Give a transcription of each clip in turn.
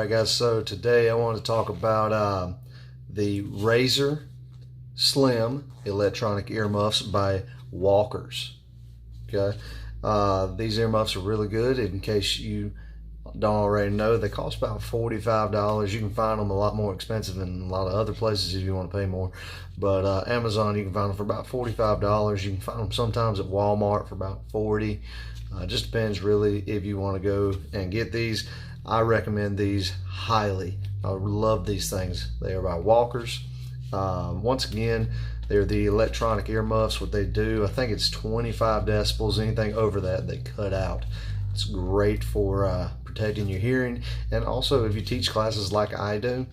Alright guys, so today I want to talk about the Razor Slim electronic earmuffs by Walkers. Okay, these earmuffs are really good. In case you don't already know, they cost about $45. You can find them a lot more expensive in a lot of other places if you want to pay more, but Amazon, you can find them for about $45. You can find them sometimes at Walmart for about $40. Just depends really if you want to go and get these. I recommend these highly. I love these things. They are by Walkers. Once again, they're the electronic earmuffs. What they do, I think it's 25 decibels. Anything over that, they cut out. It's great for protecting your hearing. And also, if you teach classes like I do,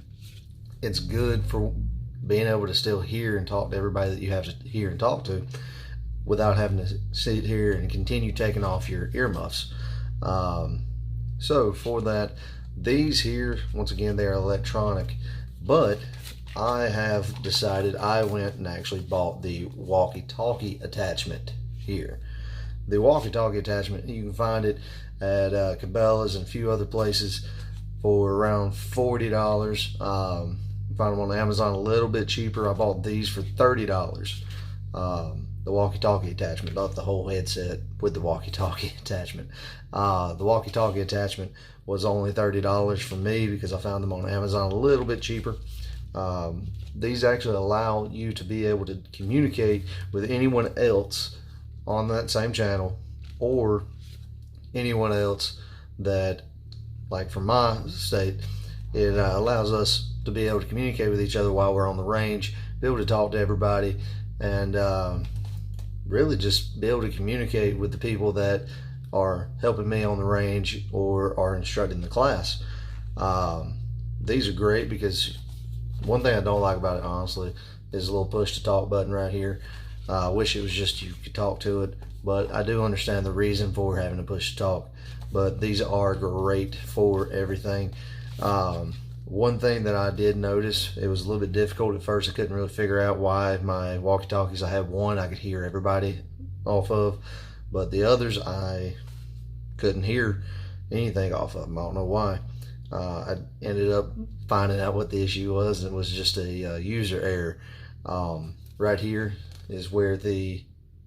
it's good for being able to still hear and talk to everybody that you have to hear and talk to without having to sit here and continue taking off your earmuffs. So for that, these here, once again, they are electronic, but I have decided, I went and actually bought the walkie-talkie attachment here. The walkie-talkie attachment, you can find it at Cabela's and a few other places for around $40. You can find them on Amazon a little bit cheaper. I bought these for $30. The walkie-talkie attachment, not the whole headset with the walkie-talkie attachment. The walkie-talkie attachment was only $30 for me because I found them on Amazon a little bit cheaper. These actually allow you to be able to communicate with anyone else on that same channel, or anyone else that, like from my state, it allows us to be able to communicate with each other while we're on the range, be able to talk to everybody, and really just be able to communicate with the people that are helping me on the range or are instructing the class. These are great because one thing I don't like about it, honestly, is a little push to talk button right here. I wish it was just you could talk to it, but I do understand the reason for having to push to talk. But these are great for everything. One thing that I did notice, it was a little bit difficult at first. I couldn't really figure out why my walkie-talkies, I have one I could hear everybody off of, but the others I couldn't hear anything off of them. I don't know why. I ended up finding out what the issue was, and it was just a user error. Right here is where the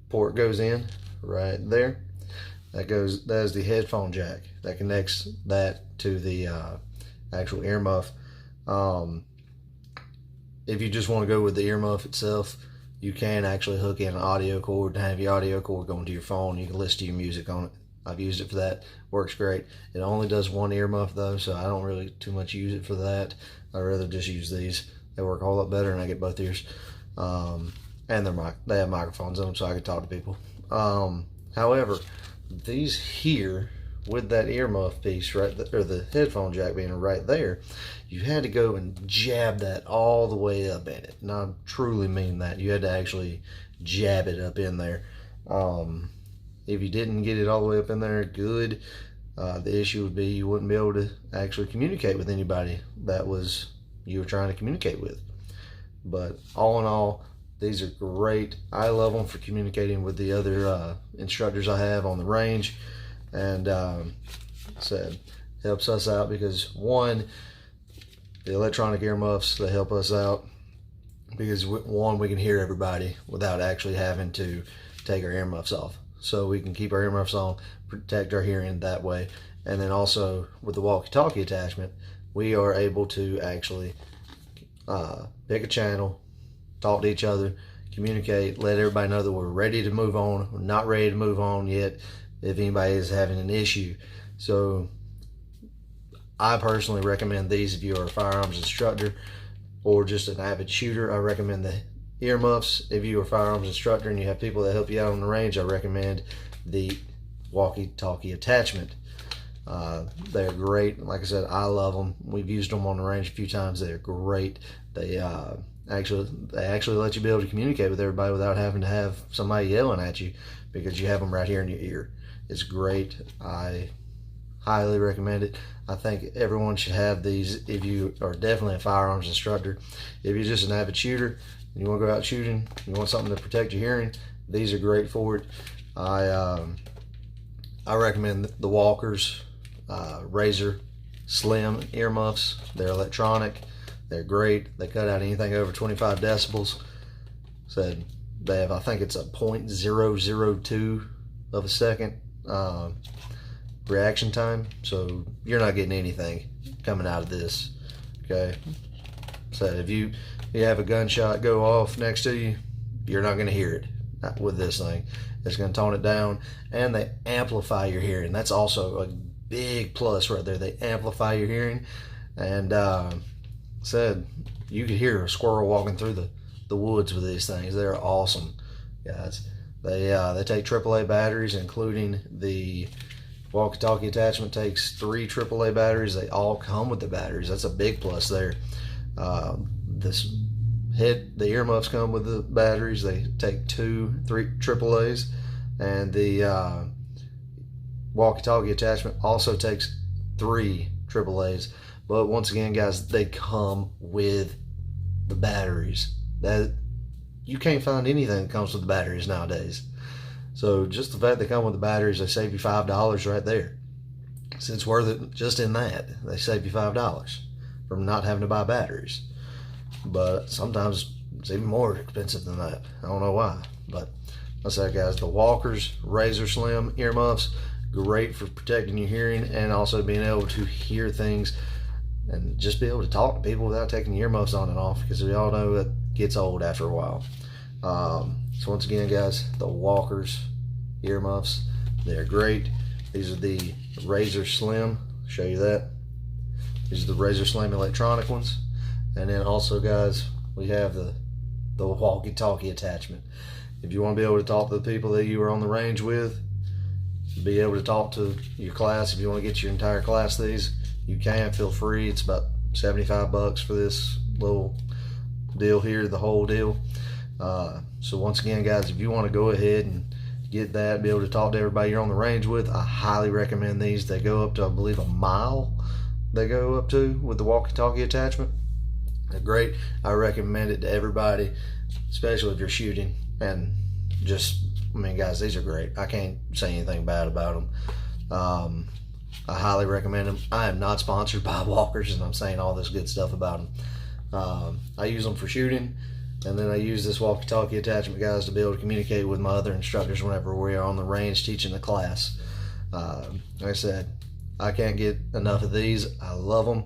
port goes in, right there. That is the headphone jack that connects that to the actual earmuff. If you just want to go with the earmuff itself, you can actually hook in an audio cord and have your audio cord going to your phone. You can listen to your music on it. I've used it for that. Works great. It only does one earmuff though, so I don't really too much use it for that. I'd rather just use these. They work a whole lot better, and I get both ears. And they have microphones in them, so I can talk to people. However, these here, with that earmuff piece right or the headphone jack being right there, you had to go and jab that all the way up in it. And I truly mean that. You had to actually jab it up in there. If you didn't get it all the way up in there good, the issue would be you wouldn't be able to actually communicate with anybody that was you were trying to communicate with. But all in all, these are great. I love them for communicating with the other instructors I have on the range. And said helps us out because, one, the electronic earmuffs, they help us out because, one, we can hear everybody without actually having to take our earmuffs off, so we can keep our earmuffs on, protect our hearing that way. And then also with the walkie-talkie attachment, we are able to actually pick a channel, talk to each other, communicate, let everybody know that we're ready to move on. We're not ready to move on yet if anybody is having an issue. So I personally recommend these if you are a firearms instructor or just an avid shooter. I recommend the earmuffs. If you are a firearms instructor and you have people that help you out on the range, I recommend the walkie-talkie attachment. They're great. Like I said, I love them. We've used them on the range a few times. They're great. They actually let you be able to communicate with everybody without having to have somebody yelling at you, because you have them right here in your ear. It's great. I highly recommend it. I think everyone should have these if you are definitely a firearms instructor. If you're just an avid shooter and you want to go out shooting, you want something to protect your hearing, these are great for it. I recommend the Walkers Razor Slim earmuffs. They're electronic. They're great. They cut out anything over 25 decibels. Said they have, I think it's a 0.002 of a second reaction time. So you're not getting anything coming out of this. Okay. So if you have a gunshot go off next to you, you're not going to hear it with this thing. It's going to tone it down, and they amplify your hearing. That's also a big plus right there. They amplify your hearing, and said you could hear a squirrel walking through the woods with these things. They're awesome, guys. They take AAA batteries, including the walkie-talkie attachment takes 3 AAA batteries. They all come with the batteries. That's a big plus there. The earmuffs come with the batteries. They take 2, 3 AAAs, and the walkie-talkie attachment also takes 3 AAAs. But once again, guys, they come with the batteries. That you can't find anything that comes with the batteries nowadays. So just the fact they come with the batteries, they save you $5 right there. So it's worth it just in that. They save you $5 from not having to buy batteries. But sometimes it's even more expensive than that. I don't know why. But that's that, guys. The Walkers Razor Slim earmuffs, great for protecting your hearing and also being able to hear things and just be able to talk to people without taking the earmuffs on and off, because we all know that gets old after a while. So once again, guys, the Walkers earmuffs, they're great. These are the Razor Slim. I'll show you that. These are the Razor Slim electronic ones. And then also, guys, we have the walkie-talkie attachment. If you want to be able to talk to the people that you are on the range with, be able to talk to your class, if you want to get your entire class these, you can. Feel free. It's about $75 for this little deal here, the whole deal. So once again, guys, if you want to go ahead and get that, be able to talk to everybody you're on the range with, I highly recommend these. They go up to, I believe, a mile. They go up to with the walkie-talkie attachment. They're great. I recommend it to everybody, especially if you're shooting. And just, I mean, guys, these are great. I can't say anything bad about them. I highly recommend them. I am not sponsored by Walkers, and I'm saying all this good stuff about them. I use them for shooting, and then I use this walkie-talkie attachment, guys, to be able to communicate with my other instructors whenever we are on the range teaching the class. Like I said, I can't get enough of these. I love them.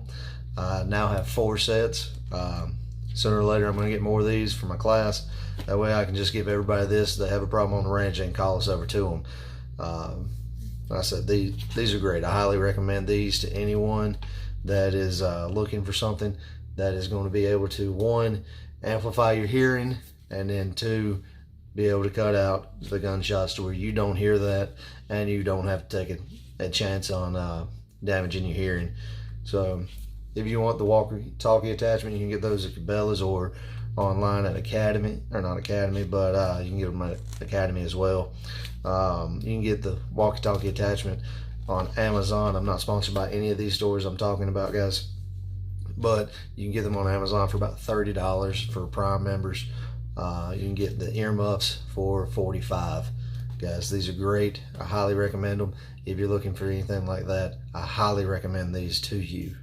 I now have 4 sets. Sooner or later, I'm going to get more of these for my class. That way I can just give everybody this. They have a problem on the range, and call us over to them. Like I said, these are great. I highly recommend these to anyone that is looking for something that is going to be able to, 1, amplify your hearing, and then 2, be able to cut out the gunshots to where you don't hear that and you don't have to take a chance on damaging your hearing. So if you want the walkie-talkie attachment, you can get those at Cabela's or online at Academy, or not Academy, but you can get them at Academy as well. You can get the walkie-talkie attachment on Amazon. I'm not sponsored by any of these stores I'm talking about, guys, but you can get them on Amazon for about $30 for Prime members. You can get the earmuffs for $45. Guys, these are great. I highly recommend them. If you're looking for anything like that, I highly recommend these to you.